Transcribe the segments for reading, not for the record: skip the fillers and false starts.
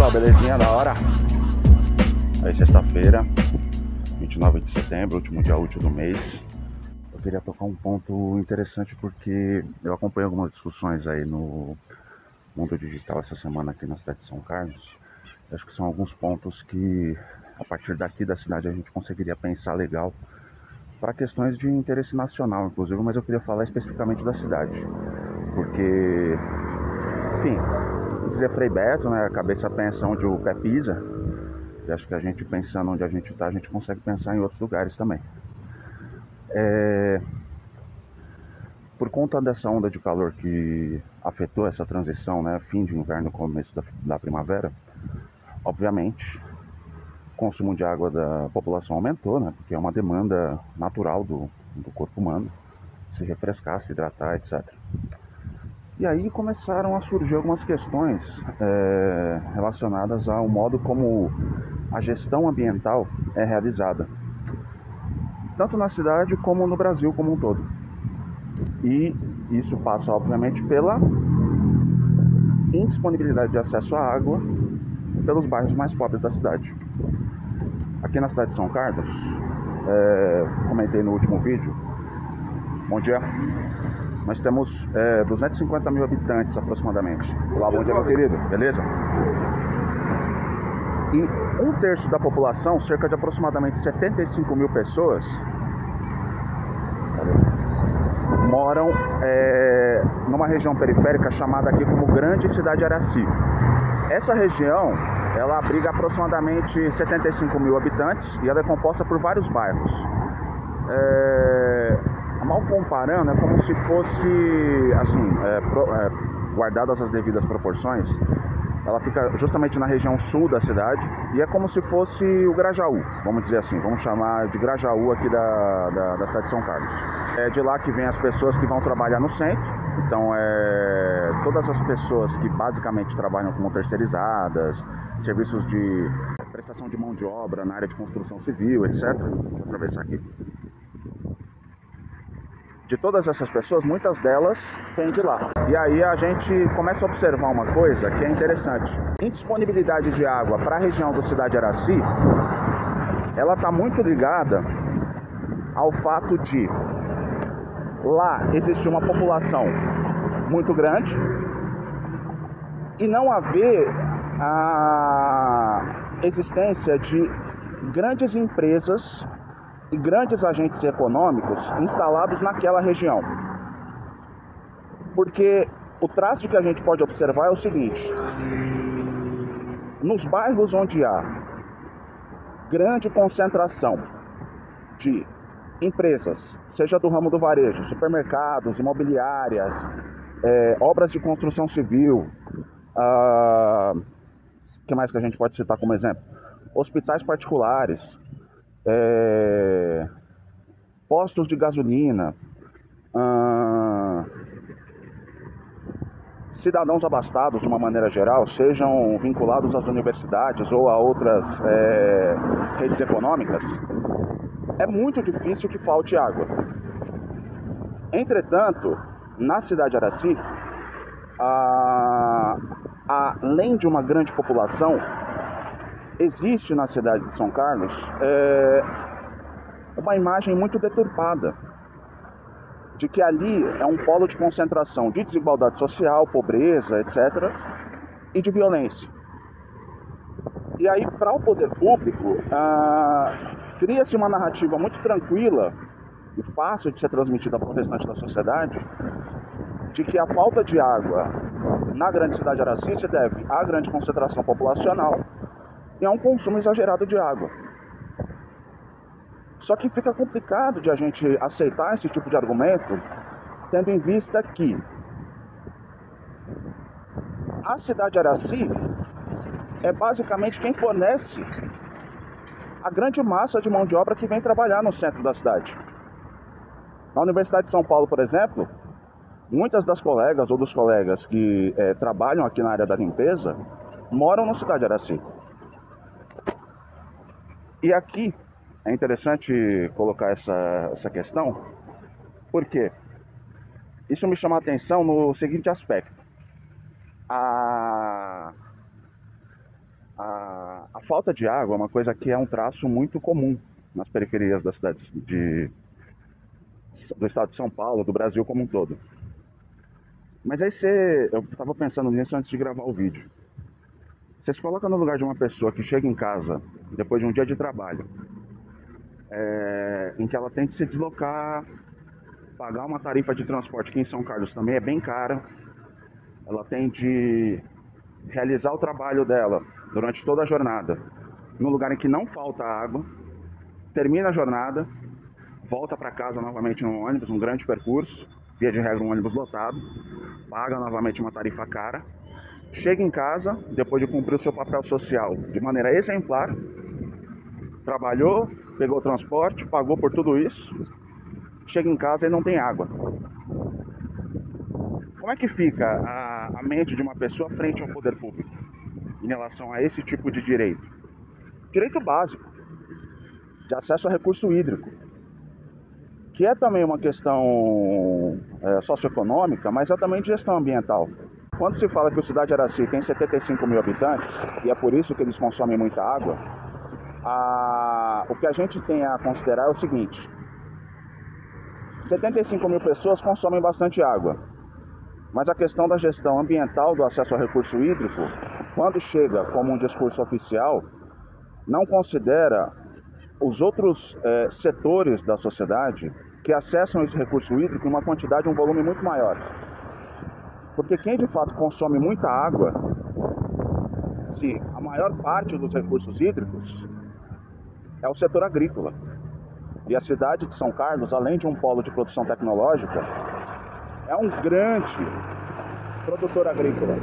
pessoal, belezinha, da hora? Aí sexta-feira, 29 de setembro, último dia útil do mês. Eu queria tocar um ponto interessante porque eu acompanho algumas discussões aí no mundo digital essa semana aqui na cidade de São Carlos. Eu acho que são alguns pontos que a partir daqui da cidade a gente conseguiria pensar legal para questões de interesse nacional, inclusive, mas eu queria falar especificamente da cidade, porque, enfim, dizer Frei Beto, né, a cabeça pensa onde o pé pisa, e acho que a gente pensando onde a gente está, a gente consegue pensar em outros lugares também. Por conta dessa onda de calor que afetou essa transição, né, fim de inverno, começo da primavera, obviamente, o consumo de água da população aumentou, né, porque é uma demanda natural do corpo humano, se refrescar, se hidratar, etc. E aí começaram a surgir algumas questões relacionadas ao modo como a gestão ambiental é realizada, tanto na cidade como no Brasil como um todo. E isso passa, obviamente, pela indisponibilidade de acesso à água pelos bairros mais pobres da cidade. Aqui na cidade de São Carlos, comentei no último vídeo, bom dia, nós temos 250 mil habitantes aproximadamente. Olá, bom dia, meu querido, beleza? E um terço da população, cerca de aproximadamente 75 mil pessoas, moram numa região periférica chamada aqui como Grande Cidade Araci. Essa região, ela abriga aproximadamente 75 mil habitantes e ela é composta por vários bairros. Mal comparando, é como se fosse, assim, guardadas as devidas proporções, ela fica justamente na região sul da cidade e é como se fosse o Grajaú, vamos dizer assim, vamos chamar de Grajaú aqui da cidade de São Carlos. É de lá que vem as pessoas que vão trabalhar no centro, então todas as pessoas que basicamente trabalham como terceirizadas, serviços de prestação de mão de obra na área de construção civil, etc. Deixa eu atravessar aqui. De todas essas pessoas, muitas delas vêm de lá. E aí a gente começa a observar uma coisa que é interessante. Indisponibilidade de água para a região do Cidade Araci, ela está muito ligada ao fato de lá existir uma população muito grande e não haver a existência de grandes empresas e grandes agentes econômicos instalados naquela região. Porque o traço que a gente pode observar é o seguinte: nos bairros onde há grande concentração de empresas, seja do ramo do varejo, supermercados, imobiliárias, obras de construção civil, que mais que a gente pode citar como exemplo? Hospitais particulares, postos de gasolina, cidadãos abastados de uma maneira geral, sejam vinculados às universidades ou a outras redes econômicas, é muito difícil que falte água. Entretanto, na cidade de Araci, além de uma grande população, existe na cidade de São Carlos uma imagem muito deturpada de que ali é um polo de concentração de desigualdade social, pobreza, etc., e de violência. E aí, para o poder público, cria-se uma narrativa muito tranquila e fácil de ser transmitida para o restante da sociedade, de que a falta de água na grande cidade de Araci se deve à grande concentração populacional e a um consumo exagerado de água. Só que fica complicado de a gente aceitar esse tipo de argumento, tendo em vista que a cidade de Araci é basicamente quem fornece a grande massa de mão de obra que vem trabalhar no centro da cidade. Na Universidade de São Paulo, por exemplo, muitas das colegas ou dos colegas que trabalham aqui na área da limpeza moram na cidade de Araci. E aqui é interessante colocar essa questão, porque isso me chama a atenção no seguinte aspecto. A falta de água é uma coisa que é um traço muito comum nas periferias das cidades do estado de São Paulo, do Brasil como um todo. Mas aí eu estava pensando nisso antes de gravar o vídeo. Você se coloca no lugar de uma pessoa que chega em casa depois de um dia de trabalho, em que ela tem que se deslocar, pagar uma tarifa de transporte que em São Carlos também é bem cara. Ela tem de realizar o trabalho dela durante toda a jornada num lugar em que não falta água, termina a jornada, volta para casa novamente no ônibus, um grande percurso, via de regra um ônibus lotado, paga novamente uma tarifa cara, chega em casa, depois de cumprir o seu papel social de maneira exemplar, trabalhou, pegou o transporte, pagou por tudo isso, chega em casa e não tem água. Como é que fica a mente de uma pessoa frente ao poder público em relação a esse tipo de direito? Direito básico, de acesso a recurso hídrico, que é também uma questão socioeconômica, mas é também de gestão ambiental. Quando se fala que o Cidade Araci tem 75 mil habitantes, e é por isso que eles consomem muita água, o que a gente tem a considerar é o seguinte: 75 mil pessoas consomem bastante água, mas a questão da gestão ambiental do acesso ao recurso hídrico, quando chega como um discurso oficial, não considera os outros setores da sociedade que acessam esse recurso hídrico em uma quantidade, um volume muito maior. Porque quem de fato consome muita água, sim, a maior parte dos recursos hídricos é o setor agrícola. E a cidade de São Carlos, além de um polo de produção tecnológica, é um grande produtor agrícola.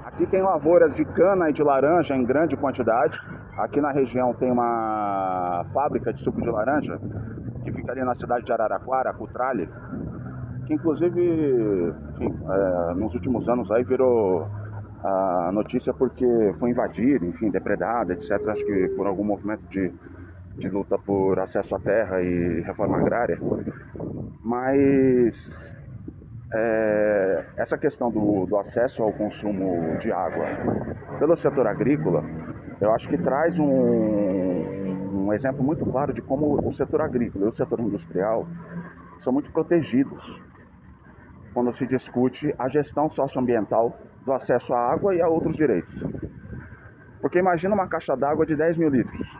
Aqui tem lavouras de cana e de laranja em grande quantidade. Aqui na região tem uma fábrica de suco de laranja que fica ali na cidade de Araraquara, a Cutrale, que inclusive, enfim, nos últimos anos aí virou a notícia porque foi invadida, enfim, depredada, etc. Acho que por algum movimento de luta por acesso à terra e reforma agrária. Mas essa questão do acesso ao consumo de água pelo setor agrícola, eu acho que traz um exemplo muito claro de como o setor agrícola e o setor industrial são muito protegidos quando se discute a gestão socioambiental do acesso à água e a outros direitos. Porque imagina uma caixa d'água de 10 mil litros.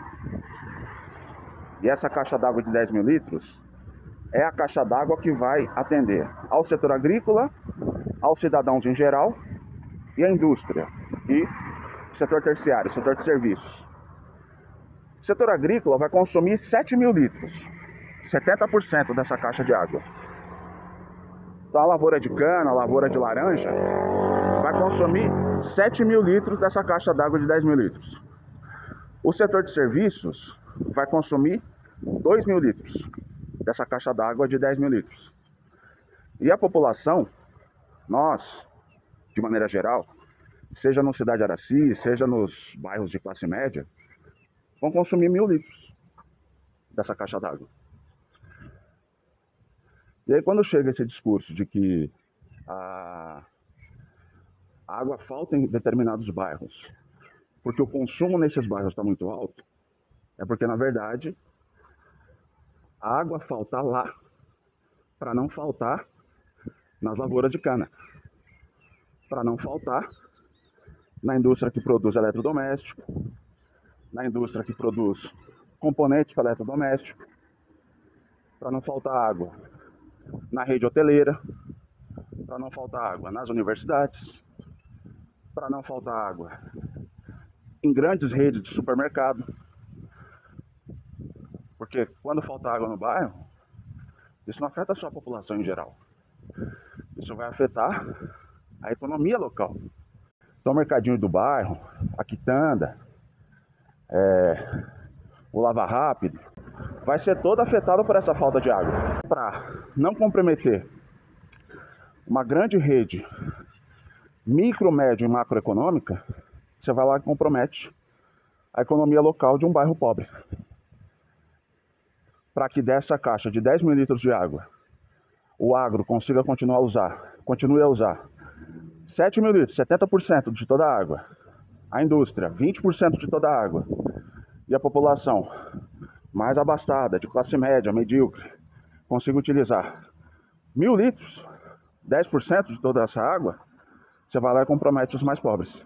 E essa caixa d'água de 10 mil litros é a caixa d'água que vai atender ao setor agrícola, aos cidadãos em geral e à indústria e setor terciário, setor de serviços. O setor agrícola vai consumir 7 mil litros, 70% dessa caixa de água. Então a lavoura de cana, a lavoura de laranja vai consumir 7 mil litros dessa caixa d'água de 10 mil litros. O setor de serviços vai consumir 2 mil litros dessa caixa d'água de 10 mil litros. E a população, nós, de maneira geral, seja no Cidade Araci, seja nos bairros de classe média, vão consumir 1.000 litros dessa caixa d'água. E aí quando chega esse discurso de que a água falta em determinados bairros, porque o consumo nesses bairros está muito alto, é porque, na verdade, a água falta lá para não faltar nas lavouras de cana, para não faltar na indústria que produz eletrodoméstico, na indústria que produz componentes para eletrodoméstico, para não faltar água na rede hoteleira, para não faltar água nas universidades, para não faltar água em grandes redes de supermercado. Porque quando falta água no bairro, isso não afeta só a população em geral. Isso vai afetar a economia local. Então o mercadinho do bairro, a quitanda, o lava rápido, vai ser todo afetado por essa falta de água. Para não comprometer uma grande rede micro, médio e macroeconômica, você vai lá e compromete a economia local de um bairro pobre. Para que dessa caixa de 10 mil litros de água, o agro consiga continue a usar 7 mil litros, 70% de toda a água, a indústria, 20% de toda a água, e a população mais abastada, de classe média, medíocre, consiga utilizar 1.000 litros, 10% de toda essa água, você vai lá e compromete os mais pobres.